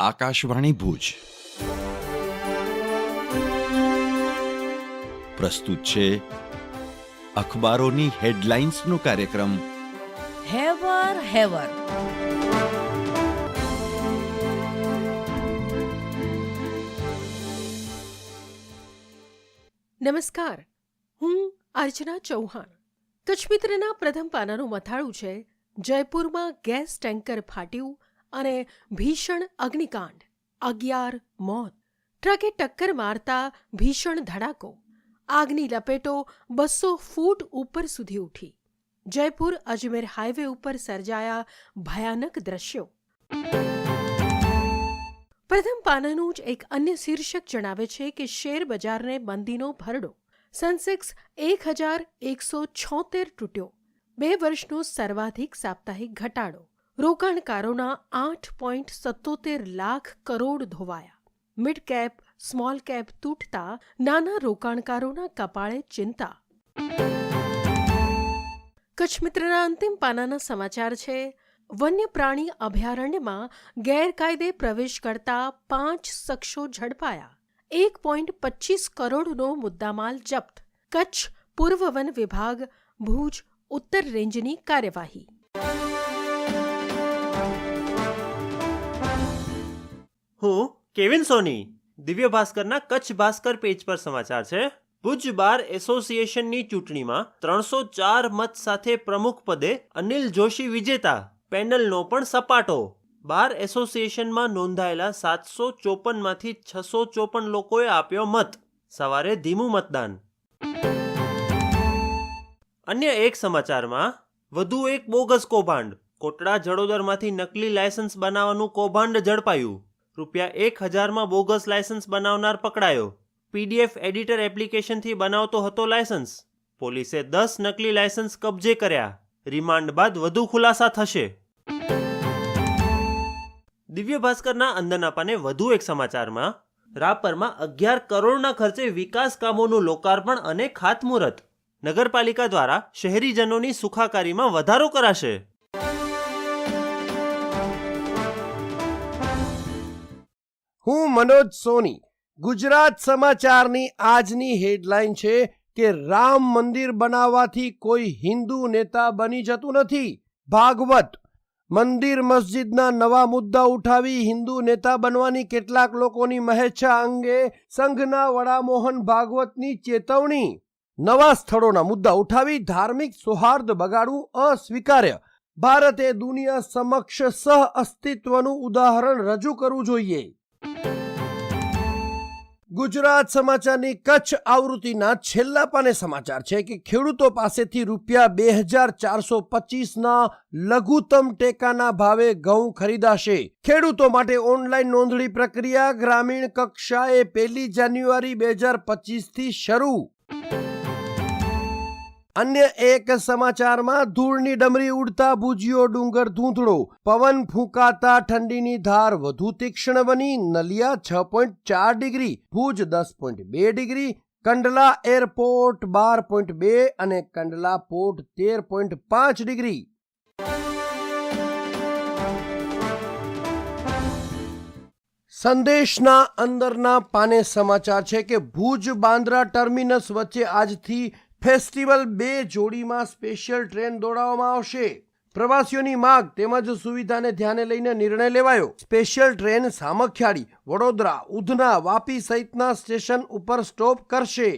આકાશવાણી ભુજ પ્રસ્તુત છે અખબારોની હેડલાઇન્સનો કાર્યક્રમ હેવર હેવર. નમસ્કાર, હું અર્ચના ચૌહાણ. કચ્છ મિત્રના પ્રથમ પાનાનું મથાળું છે, જયપુરમાં ગેસ ટેન્કર ફાટ્યું અને ભીષણ અગ્નિકાંડ, 11 મોત. ટ્રકે ટક્કર મારતા ભીષણ ધડાકો, આગની લપેટો 200 ફૂટ ઉપર સુધી ઉઠી. જયપુર અજમેર હાઈવે ઉપર સર્જાયા ભયાનક દ્રશ્યો. પ્રથમ પાનાનું જ એક અન્ય શીર્ષક જણાવે છે કે શેર બજારને મંદીનો ભરડો. સેન્સેક્સ 1176 તૂટ્યો. 2 વર્ષનો સર્વાધિક સાપ્તાહિક ઘટાડો. રોકાણકારોના 8.77 લાખ કરોડ ધોવાયા. મિડ કેપ સ્મોલ કેપ તૂટતા નાના રોકાણકારોના કપાળે ચિંતા. કચ્છ મિત્રના અંતિમ પાનાના સમાચાર છે, વન્ય પ્રાણી અભયારણ્યમાં ગેરકાયદે પ્રવેશ કરતા 5 શખ્સો ઝડપાયા. 1.25 કરોડનો મુદ્દામાલ જપ્ત. કચ્છ પૂર્વ વન વિભાગ ભુજ ઉત્તર રેન્જની કાર્યવાહી. હું કેવિન સોની. દિવ્ય ભાસ્કરના કચ્છ ભાસ્કર પેજ પર સમાચાર છે. ભુજ બાર એસોસિએશનની ચૂંટણીમાં 304 મત સાથે પ્રમુખ પદે અનિલ જોશી વિજેતા. પેનલનો પણ સપાટો. બાર એસોસિએશનમાં નોંધાયેલા 754 માંથી 654 લોકોએ આપ્યો મત. સવારે ધીમું મતદાન. અન્ય એક સમાચારમાં વધુ એક બોગસ કૌભાંડ. કોટડા જડોદરમાંથી નકલી લાયસન્સ બનાવવાનું કૌભાંડ ઝડપાયું. ₹1000માં બોગસ લાયસન્સ બનાવનાર પકડાયો. PDF એડિટર એપ્લિકેશનથી બનાવતો હતો લાયસન્સ. પોલીસે 10 નકલી લાયસન્સ કબજે કર્યા. રિમાન્ડ બાદ વધુ ખુલાસા થશે. દિવ્ય ભાસ્કરના અંદરના પાને વધુ એક સમાચારમાં રાપરમાં 11 કરોડના ખર્ચે વિકાસ કામોનું લોકાર્પણ અને ખાતમુહૂર્ત. નગરપાલિકા દ્વારા શહેરીજનોની સુખાકારીમાં વધારો કરાશે. હું મનોજ સોની. ગુજરાત સમાચારની આજની હેડલાઇન છે કે રામ મંદિર બનાવવાથી કોઈ હિન્દુ નેતા બની જતું નથી. ભાગવત. મંદિર મસ્જિદના નવા મુદ્દા ઉઠાવી હિન્દુ નેતા બનવાની કેટલાક લોકોની મહેચ્છા અંગે સંઘના વડા મોહન ભાગવતની ચેતવણી. નવા સ્થળોના મુદ્દા ઉઠાવી ધાર્મિક સૌહાર્દ બગાડવું અસ્વીકાર્ય. ભારતે દુનિયા સમક્ષ સહ અસ્તિત્વનું ઉદાહરણ રજૂ કરવું જોઈએ. ગુજરાત સમાચારની કચ્છ આવૃત્તિના છેલ્લા પાને સમાચાર છે કે ખેડૂતો પાસેથી ₹2425ના લઘુત્તમ ટેકાના ભાવે ઘઉં ખરીદાશે. ખેડૂતો માટે ઓનલાઈન નોંધણી પ્રક્રિયા ગ્રામીણ કક્ષાએ 1 જાન્યુઆરી 2025થી શરૂ. અન્ય એક સમાચારમાં ધૂળની ડમરી ઉડતા ભુજિયો ડુંગર ધૂંધળો. પવન ફૂંકાતા ઠંડીની ધાર વધુ તીક્ષ્ણ બની. Naliya 6.4 degree, Bhuj 10.2 degree, Kandla airport 12.2 અને કંડલા પોર્ટ 13.5 ડિગ્રી. સંદેશના અંદરના પાને સમાચાર છે કે ભુજ બાંદ્રા ટર્મિનસ વચ્ચે આજથી ફેસ્ટિવલ 2 જોડીમાં સ્પેશિયલ ટ્રેન દોડાવવામાં આવશે. પ્રવાસીઓની માંગ તેમજ સુવિધાને ધ્યાને લઈને નિર્ણય લેવાયો. સ્પેશિયલ ટ્રેન સામખિયાળી, વડોદરા, ઉધના, વાપી સહિતના સ્ટેશન ઉપર સ્ટોપ કરશે.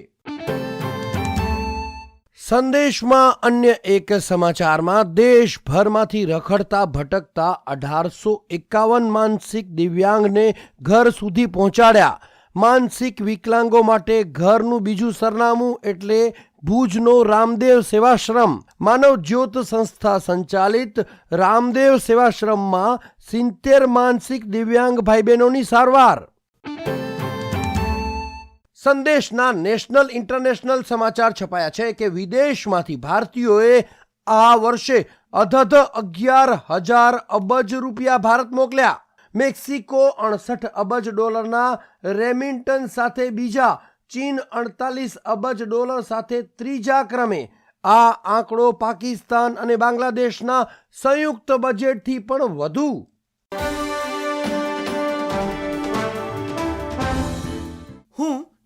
સંદેશમાં અન્ય એક સમાચારમાં દેશભરમાંથી રખડતા ભટકતા 1851 માનસિક દિવ્યાંગને ઘર સુધી પહોંચાડ્યા. માનસિક વિકલાંગો માટે ઘરનું બીજું સરનામું એટલે ભુજનો રામદેવ સેવાશ્રમ. માનવ જ્યોત સંસ્થા સંચાલિત રામદેવ સેવાશ્રમમાં 70 માનસિક દિવ્યાંગ ભાઈ બહેનોની સારવાર. સંદેશના નેશનલ ઇન્ટરનેશનલ સમાચાર છપાયા છે કે વિદેશમાંથી ભારતીયોએ આ વર્ષે અધધ $11,000 અબજ ભારત મોકલ્યા. મેક્સિકો $68 અબજ રેમિન્ટન્સ સાથે બીજા, ચીન $48 અબજ સાથે ત્રીજા ક્રમે. આ આંકડો પાકિસ્તાન અને બાંગ્લાદેશના સંયુક્ત બજેટથી પણ વધુ.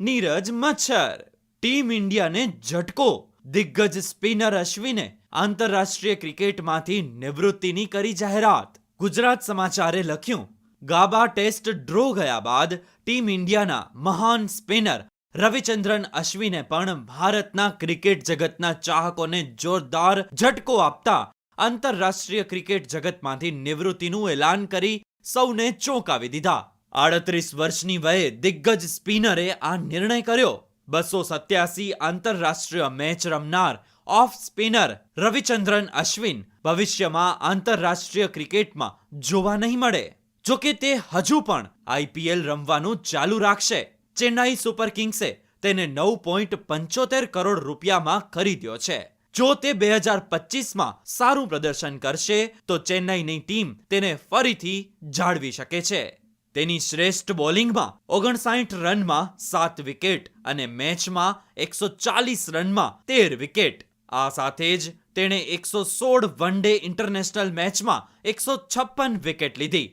નીરજ મચ્છર. ટીમ ઇન્ડિયાને ઝટકો. દિગ્ગજ સ્પિનર અશ્વિને આંતરરાષ્ટ્રીય ક્રિકેટમાંથી નિવૃત્તિની કરી જાહેરાત. ગુજરાત સમાચારે લખ્યું, ગાબા ટેસ્ટ ડ્રો ગયા બાદ ટીમ ઇન્ડિયાના મહાન સ્પિનર રવિચંદ્રન અશ્વિને પણ ભારતના ક્રિકેટ જગતના ચાહકોને જોરદાર ઝટકો આપતા આંતરરાષ્ટ્રીય ક્રિકેટ જગતમાંથી નિવૃત્તિનું એલાન કરી સૌને ચોંકાવી દીધા. 38 વર્ષની વયે દિગ્ગજ સ્પિનરે આ નિર્ણય કર્યો. 287 આંતરરાષ્ટ્રીય મેચ રમનાર ઓફ સ્પિનર રવિચંદ્રન અશ્વિન ભવિષ્યમાં આંતરરાષ્ટ્રીય ક્રિકેટમાં જોવા નહીં મળે. જોકે તે હજુ પણ આઈપીએલ રમવાનું ચાલુ રાખશે. ચેન્નાઈ સુપર કિંગ્સે તેને 9.75 કરોડ રૂપિયામાં ખરીદ્યો છે. જો તે 2025માં સારું પ્રદર્શન કરશે તો ચેન્નાઈની ટીમ તેને ફરીથી જાળવી શકે છે. તેની શ્રેષ્ઠ બોલિંગમાં 59 રનમાં 7 વિકેટ અને મેચમાં 140 રનમાં 13 વિકેટ. આ સાથે જ તેણે 116 વન ડે ઇન્ટરનેશનલ મેચમાં 156 વિકેટ લીધી.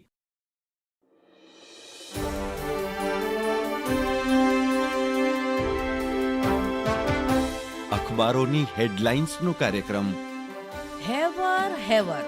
અખબારોની હેડલાઇન્સનો કાર્યક્રમ હેવર હેવર.